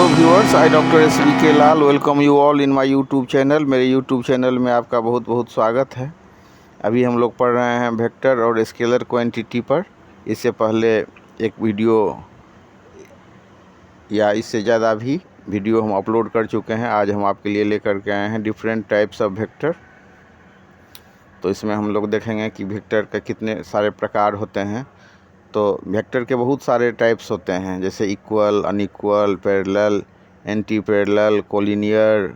Viewers, I doctor SVK Lal welcome you all in my YouTube channel. मेरे YouTube channel में आपका बहुत बहुत स्वागत है। अभी हम लोग पढ़ रहे हैं वेक्टर और स्केलर क्वांटिटी पर। इससे पहले एक वीडियो या इससे ज़्यादा भी वीडियो हम अपलोड कर चुके हैं। आज हम आपके लिए लेकर के आए हैं डिफरेंट टाइप्स ऑफ वेक्टर। तो इसमें हम लोग देखेंगे कि वेक्टर के कितने सारे प्रकार होते हैं। तो वेक्टर के बहुत सारे टाइप्स होते हैं, जैसे equal, unequal, parallel, anti parallel, collinear,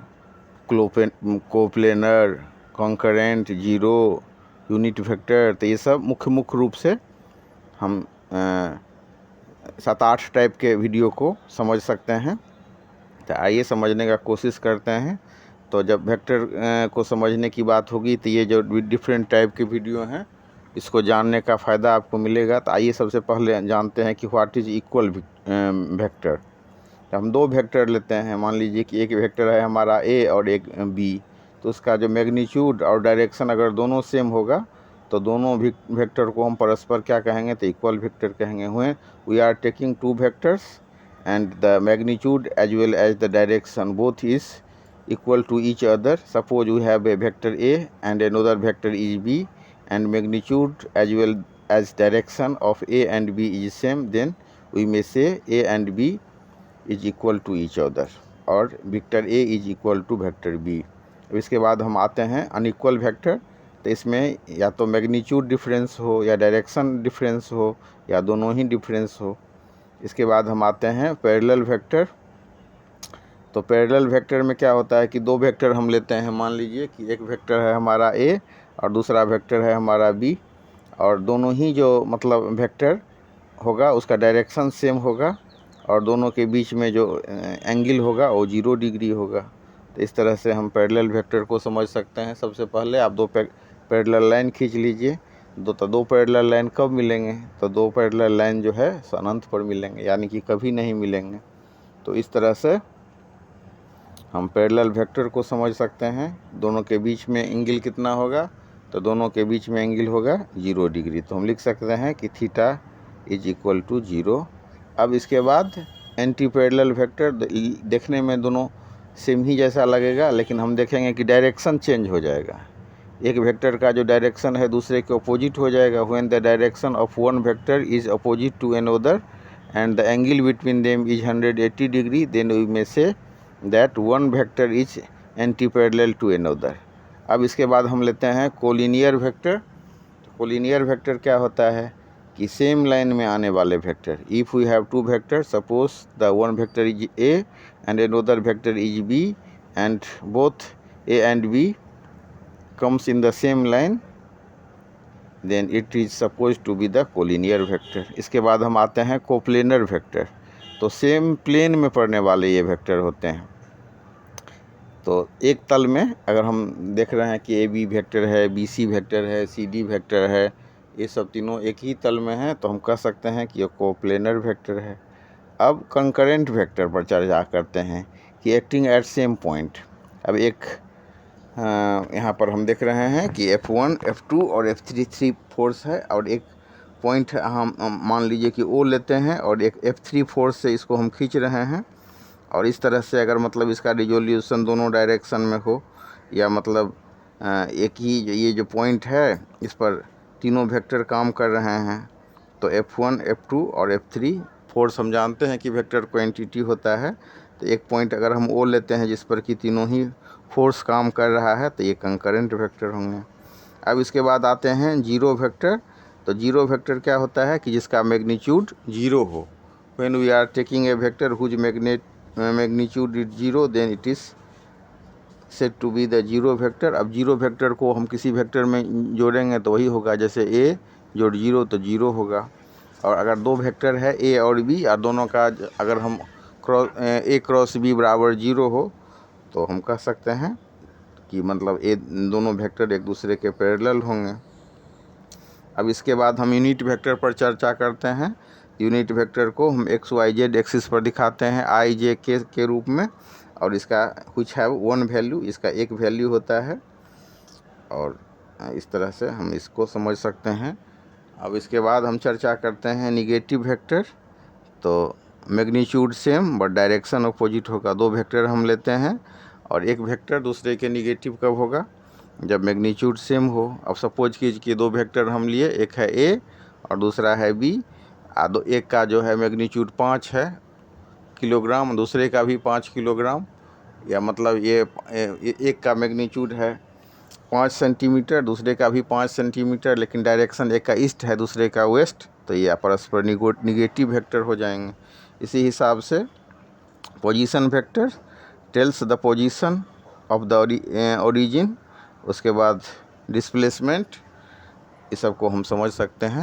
coplanar, concurrent, zero, unit vector. तो ये सब मुख्य रूप से हम 7-8 टाइप के वीडियो को समझ सकते हैं। तो आइए समझने का कोशिश करते हैं। तो जब वेक्टर को समझने की बात होगी तो ये जो डिफरेंट टाइप के वीडियो हैं, इसको जानने का फ़ायदा आपको मिलेगा। तो आइए सबसे पहले जानते हैं कि व्हाट इज़ इक्वल वेक्टर। तो हम दो वेक्टर लेते हैं। मान लीजिए कि एक वेक्टर है हमारा ए और एक बी। तो उसका जो मैग्नीट्यूड और डायरेक्शन अगर दोनों सेम होगा तो दोनों वेक्टर को हम परस्पर क्या कहेंगे, तो इक्वल वेक्टर कहेंगे। When we are taking two vectors and the magnitude as well as the direction both is equal to each other. Suppose we have a vector A and another vector is B, and magnitude as well as direction of A and B is same, then we may say A and B is equal to each other, और vector A is equal to vector B. अब इसके बाद हम आते हैं unequal vector. तो इसमें या तो मैग्नीट्यूड डिफरेंस हो या डायरेक्शन डिफरेंस हो या दोनों ही डिफरेंस हो। इसके बाद हम आते हैं पैरेलल वेक्टर। तो पैरेलल वेक्टर में क्या होता है कि दो वेक्टर हम लेते हैं। मान लीजिए कि एक वेक्टर है हमारा ए और दूसरा वेक्टर है हमारा बी, और दोनों ही जो मतलब वेक्टर होगा उसका डायरेक्शन सेम होगा और दोनों के बीच में जो एंगल होगा वो 0 डिग्री होगा। तो इस तरह से हम पैरेलल वेक्टर को समझ सकते हैं। सबसे पहले आप दो पैरेलल लाइन खींच लीजिए। दो पैरेलल लाइन कब मिलेंगे, तो दो पैरेलल लाइन जो है अनंत पर मिलेंगे, यानी कि कभी नहीं मिलेंगे। तो इस तरह से हम पैरेलल वेक्टर को समझ सकते हैं। दोनों के बीच में एंगल कितना होगा, तो दोनों के बीच में एंगल होगा 0 डिग्री। तो हम लिख सकते हैं कि थीटा इज इक्वल टू 0। अब इसके बाद एंटी पैरेलल वेक्टर, देखने में दोनों सेम ही जैसा लगेगा, लेकिन हम देखेंगे कि डायरेक्शन चेंज हो जाएगा। एक वेक्टर का जो डायरेक्शन है दूसरे के अपोजिट हो जाएगा। When the direction of one vector is opposite to another and the angle between them is 180 degree, then we may say that one vector is anti parallel to another. अब इसके बाद हम लेते हैं कोलिनियर वेक्टर। तो collinear vector क्या होता है कि सेम लाइन में आने वाले vector. If we have two vector, suppose the one vector is A and another vector is B and both A and B comes in the same line, then it is supposed to be the collinear vector. इसके बाद हम आते हैं coplanar vector. तो same plane में पड़ने वाले ये वेक्टर होते हैं। तो एक तल में अगर हम देख रहे हैं कि AB वेक्टर है, BC वेक्टर है, CD वेक्टर है, ये सब तीनों एक ही तल में हैं, तो हम कह सकते हैं कि ये कोप्लेनर वेक्टर है। अब कंकरेंट वेक्टर पर चर्चा करते हैं कि एक्टिंग एट सेम पॉइंट। अब एक यहाँ पर हम देख रहे हैं कि F1, F2 और F3 3 फोर्स है, और एक पॉइंट हम मान लीजिए कि O लेते हैं और एक F3 फोर्स से इसको हम खींच रहे हैं। और इस तरह से अगर मतलब इसका रिजोल्यूशन दोनों डायरेक्शन में हो, या मतलब एक ही ये जो पॉइंट है इस पर तीनों वेक्टर काम कर रहे हैं, तो F1, F2 और F3 फोर्स हम जानते हैं कि वेक्टर क्वांटिटी होता है। तो एक पॉइंट अगर हम O लेते हैं जिस पर कि तीनों ही फोर्स काम कर रहा है, तो ये कंकरेंट वेक्टर होंगे। अब इसके बाद आते हैं जीरो वेक्टर। तो जीरो वेक्टर क्या होता है कि जिसका मैग्नीट्यूड 0 हो। When we are taking a vector whose magnitude is 0, then it is said to be the zero vector. अब जीरो वेक्टर को हम किसी वेक्टर में जोड़ेंगे तो वही होगा, जैसे A जोड़ 0 तो 0 होगा। और अगर दो वेक्टर है A और B, और दोनों का अगर हम A क्रॉस B बराबर 0 हो, तो हम कह सकते हैं कि मतलब ये दोनों वेक्टर एक दूसरे के पैरेलल होंगे। अब इसके बाद हम यूनिट वेक्टर पर चर्चा करते हैं। यूनिट वेक्टर को हम XYZ एक्सिस पर दिखाते हैं IJ के रूप में, और इसका कुछ है वन वैल्यू, इसका एक वैल्यू होता है, और इस तरह से हम इसको समझ सकते हैं। अब इसके बाद हम चर्चा करते हैं निगेटिव वेक्टर। तो magnitude same but direction opposite होगा। दो वेक्टर हम लेते हैं और एक वेक्टर दूसरे के निगेटिव कब होगा, जब मैग्नीट्यूड सेम हो। अब सपोज कीजिए कि दो वेक्टर हम लिए, एक है ए और दूसरा है बी। एक का जो है मैग्नीट्यूड 5 है किलोग्राम, दूसरे का भी 5 किलोग्राम, या मतलब ये एक का मैग्नीट्यूड है 5 सेंटीमीटर, दूसरे का भी 5 सेंटीमीटर, लेकिन डायरेक्शन एक का ईस्ट है दूसरे का वेस्ट, तो ये परस्पर निगेटिव वेक्टर हो जाएंगे। इसी हिसाब से position vector tells the position of the origin, उसके बाद डिस्प्लेसमेंट, इस सब को हम समझ सकते हैं।